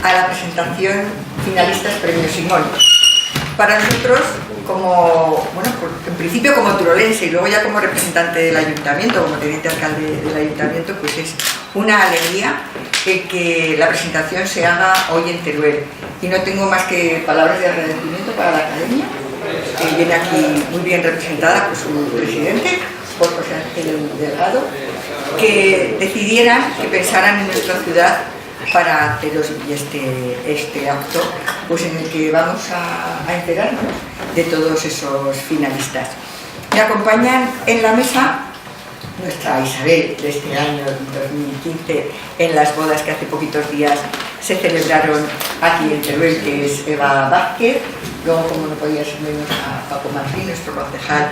a la presentación Finalistas Premio Simón. Para nosotros, como, bueno, en principio como turolense y luego ya como representante del ayuntamiento, como teniente alcalde del ayuntamiento, pues es una alegría que la presentación se haga hoy en Teruel. Y no tengo más que palabras de agradecimiento para la academia, que viene aquí muy bien representada por su presidente, por José Ángel Delgado, que decidieran, que pensaran en nuestra ciudad para hacer este acto, pues en el que vamos a enterarnos de todos esos finalistas. Me acompañan en la mesa nuestra Isabel de este año 2015 en las bodas que hace poquitos días se celebraron aquí en Teruel, que es Eva Vázquez. Luego, como no podía ser menos, a Paco Martín, nuestro concejal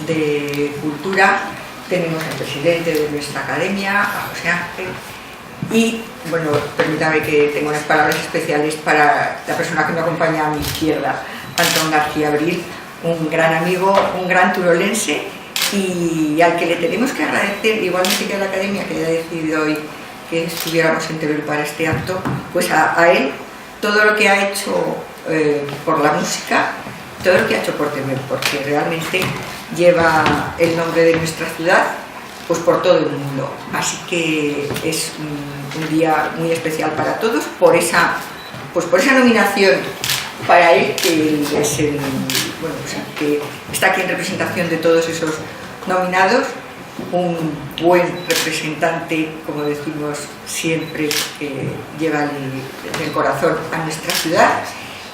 de Cultura. Tenemos al presidente de nuestra academia, a José Ángel. Y, bueno, permítame que tenga unas palabras especiales para la persona que me acompaña a mi izquierda, Antón García Abril, un gran amigo, un gran turolense, y al que le tenemos que agradecer, igualmente que a la academia que haya decidido hoy que estuviéramos en Teruel para este acto, pues a él todo lo que ha hecho por la música, todo lo que ha hecho por Teruel, porque realmente lleva el nombre de nuestra ciudad pues por todo el mundo. Así que es un día muy especial para todos por esa nominación para él, que es el, bueno, pues que está aquí en representación de todos esos nominados, un buen representante, como decimos siempre, que lleva el corazón a nuestra ciudad.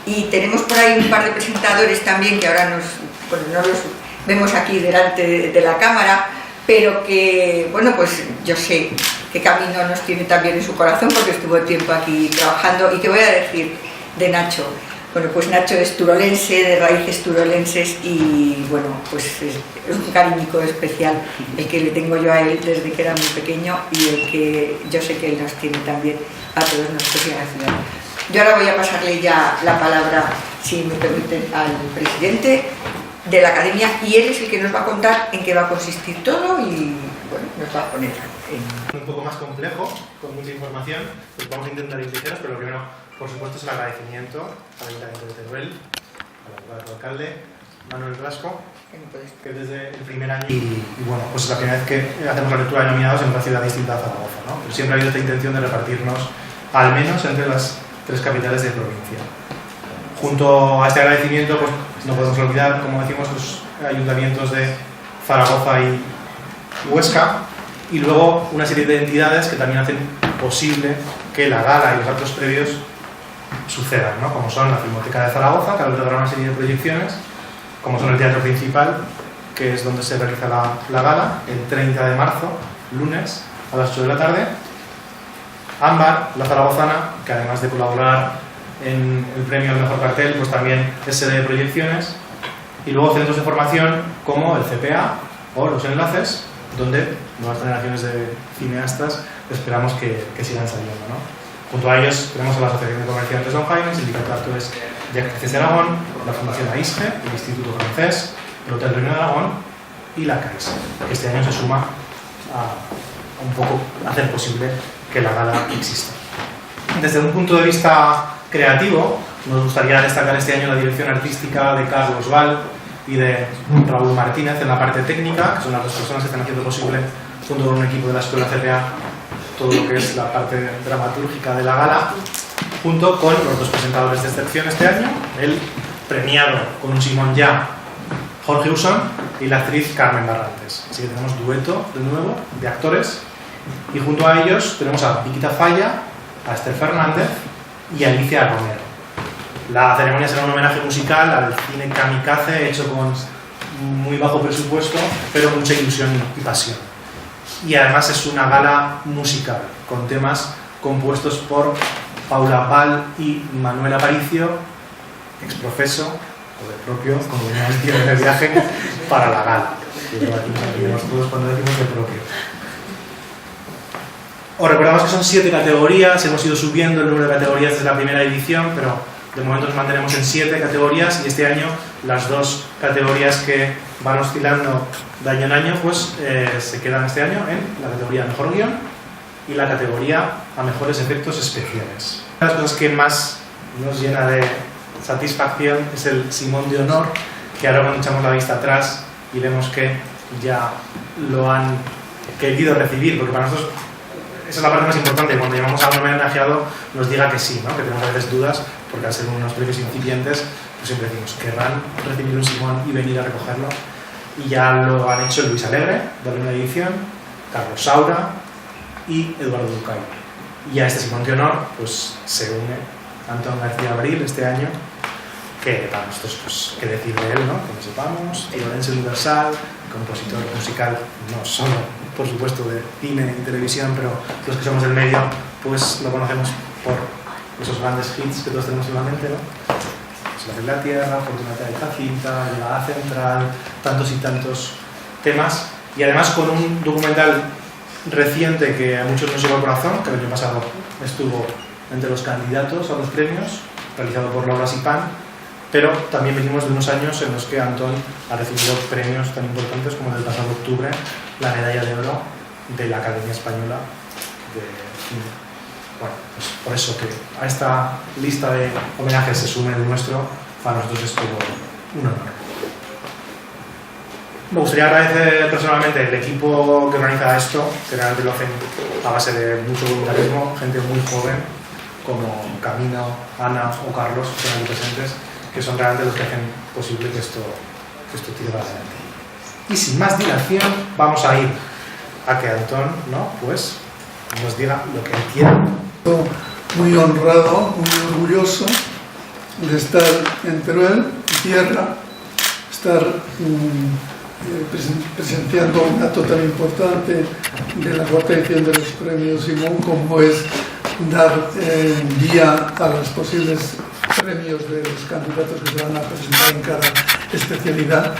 Y tenemos por ahí un par de presentadores también que ahora no los vemos aquí delante de la cámara, pero que, bueno, pues yo sé qué camino nos tiene también en su corazón porque estuvo tiempo aquí trabajando. ¿Y qué voy a decir de Nacho? Bueno, pues Nacho es turolense, de raíces turolenses, y bueno, pues es un cariñico especial el que le tengo yo a él desde que era muy pequeño y el que yo sé que él nos tiene también a todos nosotros y a la ciudad. Yo ahora voy a pasarle ya la palabra, si me permiten, al presidente de la academia, y él es el que nos va a contar en qué va a consistir todo y, bueno, nos va a poner en... Un poco más complejo, con mucha información, pues vamos a intentar ir ligeros, pero lo primero, por supuesto, es el agradecimiento al Ayuntamiento de Teruel, al alcalde Manuel Blasco, que desde el primer año, y bueno, pues es la primera vez que hacemos la lectura de nominados en una ciudad distinta a Zaragoza, ¿no? Pero siempre ha habido esta intención de repartirnos, al menos entre las 3 capitales de provincia. Junto a este agradecimiento, pues no podemos olvidar, como decimos, los ayuntamientos de Zaragoza y Huesca, y luego una serie de entidades que también hacen posible que la gala y los actos previos sucedan, ¿no? Como son la Filmoteca de Zaragoza, que albergará una serie de proyecciones, como son el Teatro Principal, que es donde se realiza la gala, el 30 de marzo, lunes, a las 8 de la tarde. Ámbar, la zaragozana, que además de colaborar en el premio al mejor cartel, pues también es sede de proyecciones. Y luego centros de formación como el CPA o los Enlaces, donde nuevas generaciones de cineastas esperamos que sigan saliendo, ¿no? Junto a ellos tenemos a la Asociación de Comerciantes Don Jaime, el Sindicato de Actores de Actrices de Aragón, la Fundación AISGE, el Instituto Francés, el Hotel Reino de Aragón y la CAIS, que este año se suma a un poco hacer posible que la gala exista. Desde un punto de vista creativo, nos gustaría destacar este año la dirección artística de Carlos Val y de Raúl Martínez en la parte técnica, que son las 2 personas que están haciendo posible, junto con un equipo de la Escuela CPA, todo lo que es la parte dramatúrgica de la gala, junto con los 2 presentadores de excepción este año, el premiado con un Simón ya, Jorge Usón, y la actriz Carmen Barrantes. Así que tenemos dueto de nuevo de actores, y junto a ellos tenemos a Viquita Falla, a Esther Fernández y a Alicia Romero. La ceremonia será un homenaje musical al cine kamikaze hecho con muy bajo presupuesto, pero mucha ilusión y pasión. Y además es una gala musical, con temas compuestos por Paula Val y Manuel Aparicio, exprofeso, o de propio, como veníamos diciendo en el viaje, para la gala. Pero aquí nos olvidamos todos cuando decimos de propio. Os recordamos que son 7 categorías, hemos ido subiendo el número de categorías desde la primera edición, pero de momento nos mantenemos en 7 categorías, y este año las 2 categorías que van oscilando de año en año pues se quedan este año en la categoría Mejor Guión y la categoría a Mejores Efectos Especiales. Una de las cosas que más nos llena de satisfacción es el Simón de Honor, que ahora cuando echamos la vista atrás y vemos que ya lo han querido recibir, porque para nosotros esa es la parte más importante, cuando llamamos a un homenajeado nos diga que sí, ¿no? Que tenemos a veces dudas, porque al ser unos premios incipientes, pues siempre decimos, ¿querrán recibir un Simón y venir a recogerlo? Y ya lo han hecho Luis Alegre, de la primera edición, Carlos Saura y Eduardo Ducay. Y a este Simón de Honor pues, se une Antón García Abril este año, que para nosotros, pues, qué decir de él, ¿no? Que lo sepamos, Lorenzo Universal, compositor musical, no solo, por supuesto, de cine y televisión, pero los que somos del medio, pues lo conocemos por esos grandes hits que todos tenemos en la mente, ¿no? La de la Tierra, Fortunata de Jacinta, Llegada Central, tantos y tantos temas, y además con un documental reciente que a muchos nos llevó al corazón, que el año pasado estuvo entre los candidatos a los premios, realizado por Laura Sipán, pero también venimos de unos años en los que Antón ha recibido premios tan importantes como en el pasado octubre, la medalla de oro de la Academia Española de Cine. Bueno, pues por eso que a esta lista de homenajes se sume el nuestro, para nosotros es todo un honor. Me gustaría agradecer personalmente el equipo que organiza esto, que realmente lo hacen a base de mucho voluntarismo, gente muy joven, como Camino, Ana o Carlos, que están aquí presentes, que son realmente los que hacen posible que esto tire para adelante. Y sin más dilación, vamos a ir a que Antón, ¿no? Pues nos diga lo que él quiere. Muy honrado, muy orgulloso de estar en Teruel, tierra, estar presenciando un acto tan importante de la cuarta edición de los premios Simón, como es dar guía a los posibles premios de los candidatos que se van a presentar en cada especialidad,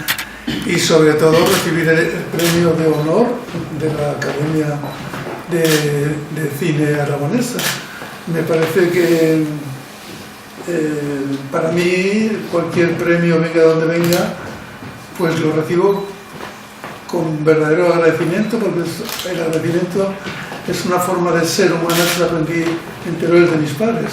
y sobre todo recibir el premio de honor de la Academia de Cine Aragonesa. Me parece que para mí cualquier premio, venga donde venga, pues lo recibo con verdadero agradecimiento, porque el agradecimiento es una forma de ser humana que aprendí en Teruel de mis padres,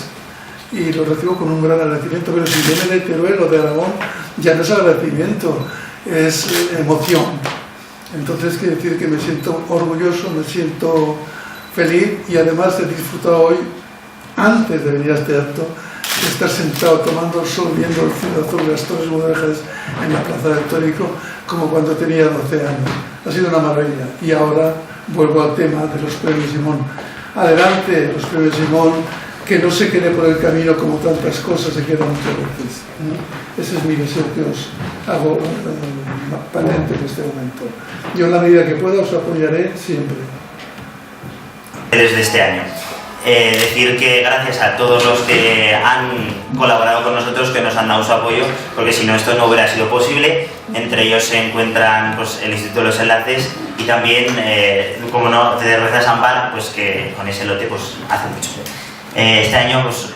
y lo recibo con un gran agradecimiento. Pero si viene de Teruel o de Aragón, ya no es agradecimiento, es emoción. Entonces quiere decir que me siento orgulloso, me siento feliz, y además he disfrutado hoy, antes de venir a este acto, de estar sentado tomando el sol, viendo el cielo azul de las Torres Mudéjares en la Plaza del Tórico, como cuando tenía 12 años. Ha sido una maravilla. Y ahora vuelvo al tema de los premios Simón. Adelante los premios Simón, que no se quede por el camino como tantas cosas se quedan muchas veces, ¿no? Esa es mi deseo que os hago patente en este momento. Yo en la medida que pueda os apoyaré siempre. Desde este año. Decir que gracias a todos los que han colaborado con nosotros, que nos han dado su apoyo, porque si no esto no hubiera sido posible. Entre ellos se encuentran pues, el Instituto de los Enlaces y también, como no, de Ruedas Ampar, pues que con ese lote pues hace mucho. Este año pues,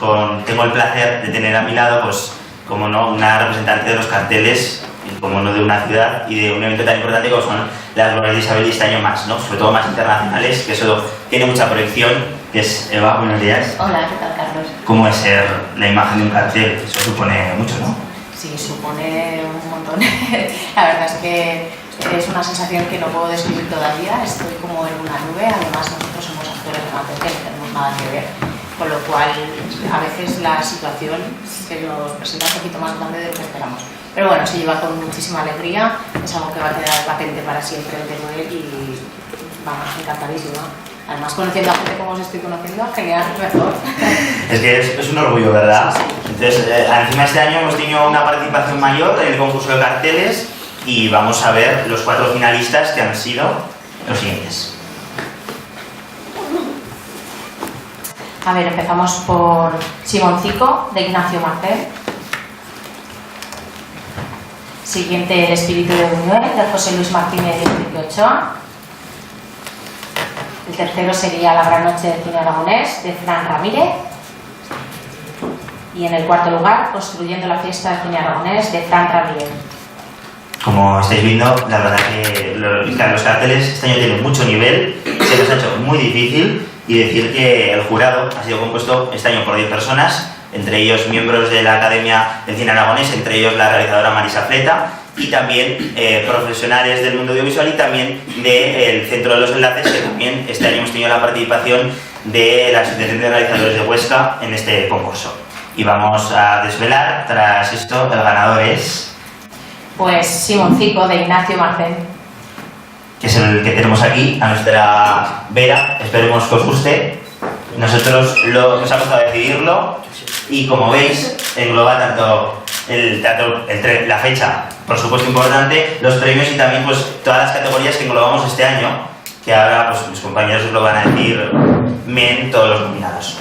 tengo el placer de tener a mi lado, pues como no, una representante de los carteles, como no, de una ciudad y de un evento tan importante como son las Glorias de Isabel, y este año más, ¿no? Sobre todo más internacionales, que eso tiene mucha proyección. Es Eva, buenos días. Hola, ¿qué tal, Carlos? ¿Cómo es ser la imagen de un cartel? Eso supone mucho, ¿no? Sí, supone un montón. La verdad es que es una sensación que no puedo describir todavía. Estoy como en una nube. Además, nosotros somos actores de material, no tenemos nada que ver. Con lo cual, a veces la situación se nos presenta un poquito más grande de lo que esperamos. Pero bueno, se lleva con muchísima alegría. Es algo que va a quedar patente para siempre en Teruel y vamos, encantadísima. Además, conociendo a gente como os estoy conociendo, genial, mejor. Es que es un orgullo, ¿verdad? Entonces, encima este año hemos tenido una participación mayor en el concurso de carteles y vamos a ver los 4 finalistas, que han sido los siguientes. A ver, empezamos por Simoncico, de Ignacio Martel. Siguiente, El espíritu de Buñuel, de José Luis Martínez y Enrique Ochoa. El tercero sería La gran noche del cine aragonés, de Fran Ramírez. Y en el cuarto lugar, Construyendo la fiesta del cine aragonés, de Fran Ramírez. Como estáis viendo, la verdad que los carteles este año tienen mucho nivel, se les ha hecho muy difícil y decir que el jurado ha sido compuesto este año por 10 personas, entre ellos miembros de la Academia del Cine Aragonés, entre ellos la realizadora Marisa Fleta, y también profesionales del mundo audiovisual y también del Centro de los Enlaces, que también este año hemos tenido la participación de la Asociación de Realizadores de Huesca en este concurso. Y vamos a desvelar, tras esto, el ganador es... Pues Simoncico, de Ignacio Marcén. Que es el que tenemos aquí, a nuestra vera. Esperemos que os guste. Nosotros nos ha costado decidirlo y, como veis, engloba tanto la fecha, por supuesto importante, los premios y también pues todas las categorías que englobamos este año, que ahora pues mis compañeros os lo van a decir bien, todos los nominados.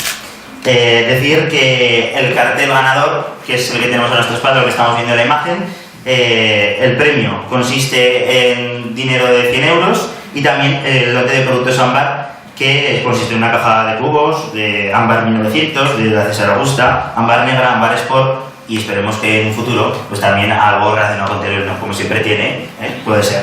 Decir que el cartel ganador, que es el que tenemos a nuestro espalda, que estamos viendo en la imagen, el premio consiste en dinero de 100 euros y también el lote de productos ámbar, que consiste en una caja de cubos de ámbar 1900, de la César Augusta, ámbar negra, ámbar sport, y esperemos que en un futuro pues también algo relacionado con Teruel, ¿no? Como siempre tiene, puede ser.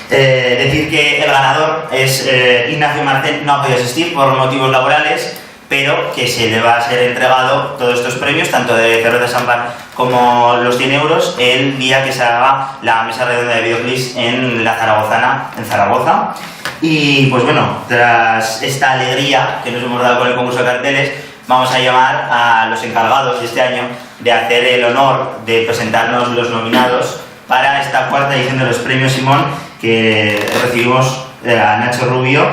Decir que el ganador es Ignacio Marcén, no ha podido asistir por motivos laborales, pero que se le va a ser entregado todos estos premios, tanto de cervezas ámbar como los 100 euros, el día que se haga la mesa redonda de videoclips en la Zaragozana, en Zaragoza. Y pues bueno, tras esta alegría que nos hemos dado con el concurso de carteles, vamos a llamar a los encargados de este año de hacer el honor de presentarnos los nominados para esta cuarta edición de los premios Simón, que recibimos a Nacho Rubio,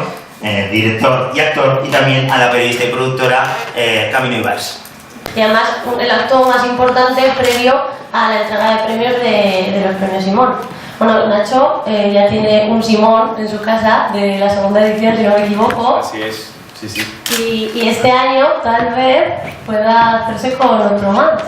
director y actor, y también a la periodista y productora Camino Ibars. Y además el acto más importante previo a la entrega de premios de los premios Simón. Bueno, Nacho ya tiene un Simón en su casa de la segunda edición, si no me equivoco. Así es, sí, sí. Y este año tal vez pueda hacerse con otro más.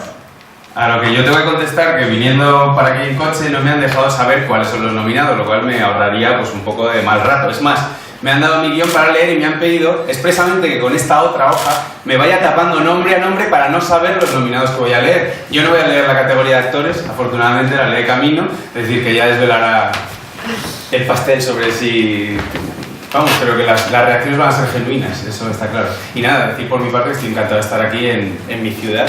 A lo que yo te voy a contestar, que viniendo para aquí en coche no me han dejado saber cuáles son los nominados, lo cual me ahorraría pues un poco de mal rato. Es más, me han dado mi guión para leer y me han pedido expresamente que con esta otra hoja me vaya tapando nombre a nombre para no saber los nominados que voy a leer. Yo no voy a leer la categoría de actores, afortunadamente la lee Camino, es decir, que ya desvelará el pastel sobre si... Vamos, pero que las reacciones van a ser genuinas, eso está claro. Y nada, decir por mi parte que estoy encantado de estar aquí en mi ciudad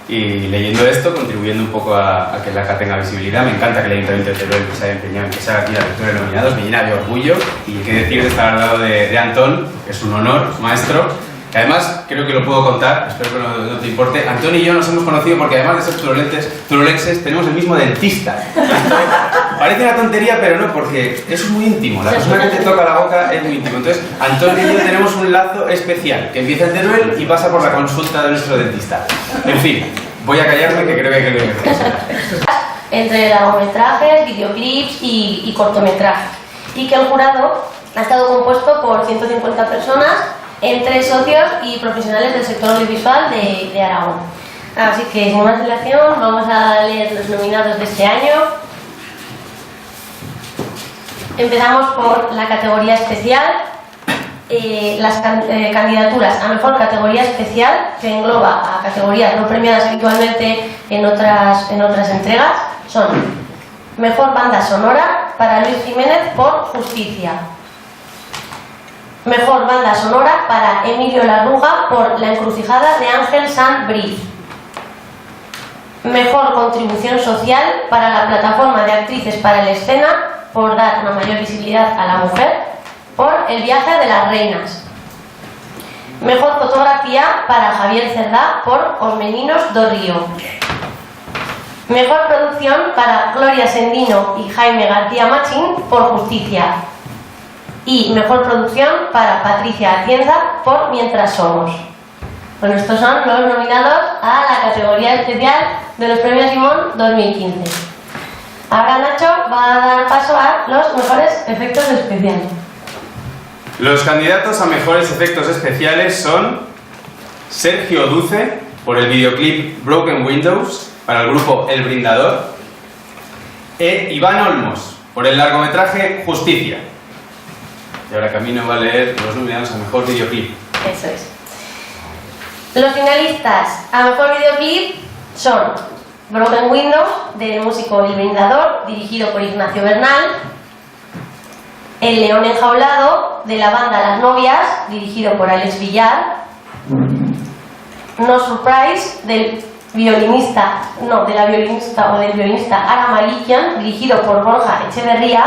y leyendo esto, contribuyendo un poco a que la CA tenga visibilidad. Me encanta que el Ayuntamiento de Teruel se haya empeñado en que se haga aquí la lectura de nominados, me llena de orgullo y qué decir de estar al lado de Antón, que es un honor, maestro. Que además, creo que lo puedo contar, espero que no te importe. Antón y yo nos hemos conocido porque además de ser turolenses, tenemos el mismo dentista. Parece una tontería, pero no, porque es muy íntimo. La persona que te toca la boca es muy íntimo. Entonces, Antón y yo tenemos un lazo especial, que empieza en Teruel y pasa por la consulta de nuestro dentista. En fin, voy a callarme, que creo que hay que lo Entre largometrajes, videoclips y cortometrajes. Y que el jurado ha estado compuesto por 150 personas, entre socios y profesionales del sector audiovisual de Aragón. Así que, sin más dilación, vamos a leer los nominados de este año. Empezamos por la categoría especial. Las candidaturas a mejor categoría especial, que engloba a categorías no premiadas habitualmente en otras entregas, son: mejor banda sonora para Luis Jiménez por Justicia, mejor banda sonora para Emilio Larruga por La encrucijada de Ángel Sanz Briz, mejor contribución social para la plataforma de actrices para la escena por dar una mayor visibilidad a la mujer por El viaje de las reinas, mejor fotografía para Javier Cerdá por Os meninos do Río, mejor producción para Gloria Sendino y Jaime García Machín por Justicia, y mejor producción para Patricia Atienza por Mientras somos. Bueno, estos son los nominados a la categoría especial de los premios Simón 2015. Ahora Nacho va a dar paso a los mejores efectos especiales. Los candidatos a mejores efectos especiales son Sergio Duce por el videoclip Broken Windows para el grupo El Brindador e Iván Olmos por el largometraje Justicia. Y ahora Camino va a leer los nominados a mejor videoclip. Eso es. Los finalistas a mejor videoclip son Broken Windows del músico El Brindador, dirigido por Ignacio Bernal, El león enjaulado, de la banda Las Novias, dirigido por Alex Villar. No Surprise, de la violinista Ara Malikian, dirigido por Borja Echeverría.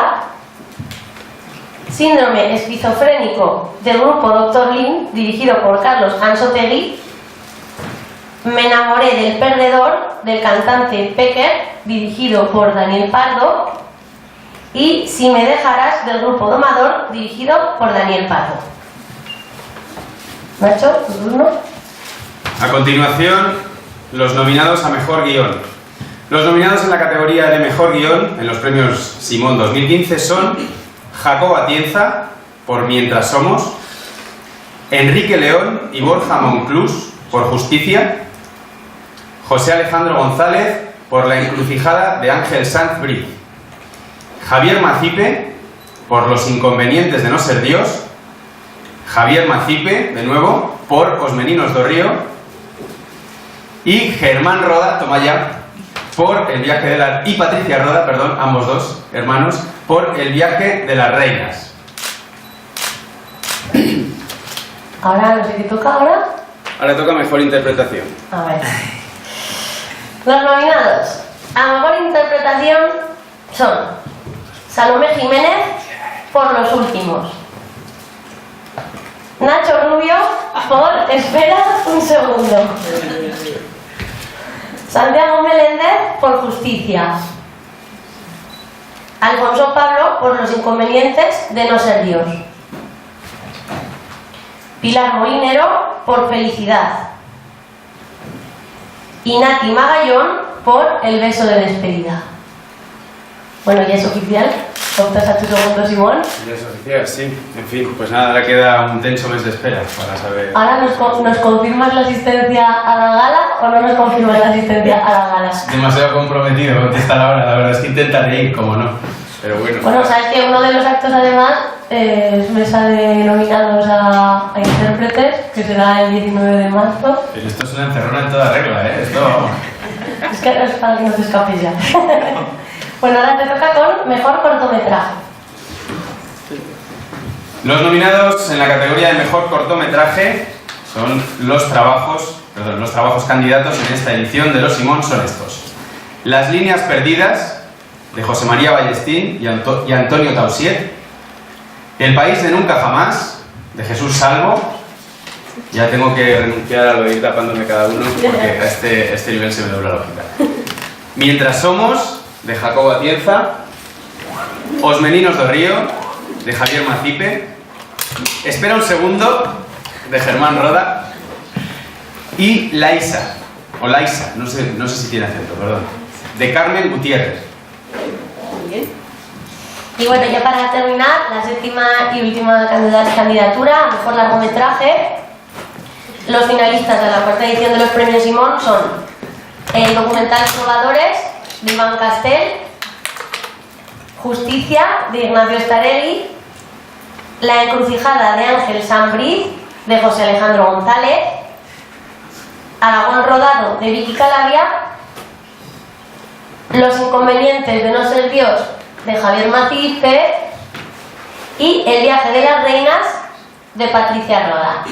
Síndrome esquizofrénico, del grupo Dr. Lin, dirigido por Carlos Anzotegui. Me enamoré del perdedor, del cantante Pecker, dirigido por Daniel Pardo. Y Si me dejarás, del grupo Domador, dirigido por Daniel Pardo. Nacho, tu turno. A continuación, los nominados a Mejor Guión. Los nominados en la categoría de Mejor Guión en los premios Simón 2015 son Jacob Atienza, por Mientras Somos, Enrique León y Borja Monclús, por Justicia, José Alejandro González, por La encrucijada, de Ángel Sanz Briz, Javier Macipe, por Los inconvenientes de no ser Dios, Javier Macipe, de nuevo, por Os meninos do Río, y Germán Roda, toma ya, por El viaje de las... y Patricia Roda, perdón, ambos dos hermanos, por El viaje de las reinas. Ahora no sé qué toca ahora. Ahora toca Mejor Interpretación. A ver. Los nominados a Mejor Interpretación son Salomé Jiménez, por Los últimos. Nacho Rubio, por Espera un segundo. Santiago Meléndez, por Justicia. Alfonso Pablo, por Los inconvenientes de no ser Dios. Pilar Molinero, por Felicidad. Y Nati Magallón, por El beso de despedida. Bueno, ya es oficial. ¿Optas a tu segundo, Simón? Ya es oficial, sí. En fin, pues nada, ahora queda un tenso mes de espera para saber... ¿Ahora nos confirmas la asistencia a la gala o no nos confirmas la asistencia a la gala? Demasiado comprometido contestar ahora, la verdad es que intentaré ir, como no. Pero bueno. Bueno, sabes que uno de los actos además es mesa de nominados a intérpretes, que será el 19 de marzo. Pero esto es una encerrona en toda regla, ¿eh? Esto... Es que es para que no te escapes ya. Bueno, ahora te toca con Mejor cortometraje. Los nominados en la categoría de Mejor cortometraje son los trabajos candidatos en esta edición de los Simón son estos: Las líneas perdidas, de José María Ballestín y Antonio Tausier; El país de nunca jamás, de Jesús Salvo. Ya tengo que renunciar a lo de ir tapándome cada uno, porque a este nivel se me dobla la lógica. Mientras somos, de Jacob Atienza; Os meninos do Río, de Javier Macipe; Espera un segundo, de Germán Roda; y Laisa, o Laisa, no sé si tiene acento, perdón, de Carmen Gutiérrez. Y bueno, ya para terminar, la séptima y última candidatura a Mejor largometraje. Los finalistas de la cuarta edición de los premios Simón son el documental Probadores, de Iván Castel; Justicia, de Ignacio Staregui; La encrucijada, de Ángel Sanz Briz, de José Alejandro González; Aragón rodado, de Vicky Calavia; Los inconvenientes de no ser Dios, de Javier Macipe; y El viaje de las reinas, de Patricia Roda.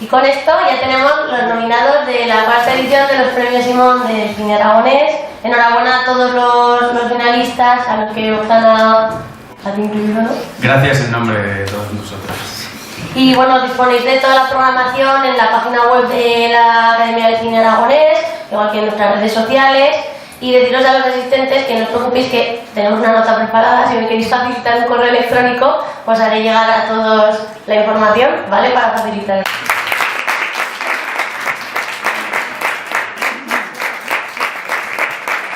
Y con esto ya tenemos los nominados de la cuarta edición de los premios Simón del cine aragonés. Enhorabuena a todos los finalistas, a los que optan a ti incluido, ¿no? Gracias en nombre de todos nosotros. Y bueno, disponéis de toda la programación en la página web de la Academia del Cine Aragonés, igual que en nuestras redes sociales. Y deciros a los asistentes que no os preocupéis, que tenemos una nota preparada. Si me queréis facilitar un correo electrónico, os haré llegar a todos la información, ¿vale? Para facilitar.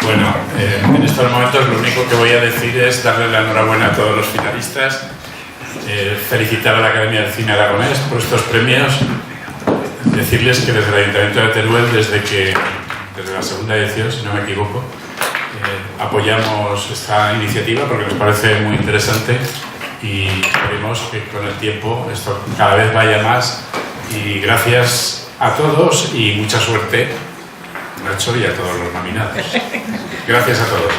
Bueno, en estos momentos lo único que voy a decir es darle la enhorabuena a todos los finalistas, felicitar a la Academia del Cine Aragonés por estos premios, decirles que desde el Ayuntamiento de Teruel, desde la segunda edición, si no me equivoco, apoyamos esta iniciativa porque nos parece muy interesante y esperemos que con el tiempo esto cada vez vaya más. Y gracias a todos y mucha suerte, Nacho, y a todos los nominados. Gracias a todos.